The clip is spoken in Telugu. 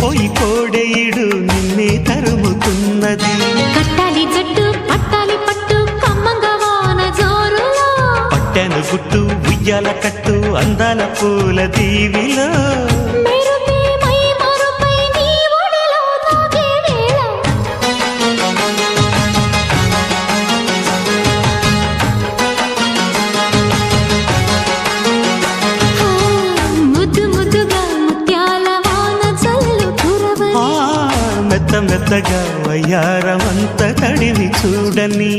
మురిసిపోయి కోడేయుడు నిన్నే తరుముతున్నది. కట్టాలి జట్టు పట్టాలి పట్టు కమ్మంగా వాన జోరులో, పట్టెను గుట్టు ఉయ్యాల కట్టు అందాల పూల దీవిలో, మెరుపే మై మరుపై నీ ఒడిలో తాగే వేళ, ముద్దు ముద్దుగా ముత్యాల వాన జల్లు కురవని, మెత్త మెత్తగా వయ్యారమంత తడివి చూడని.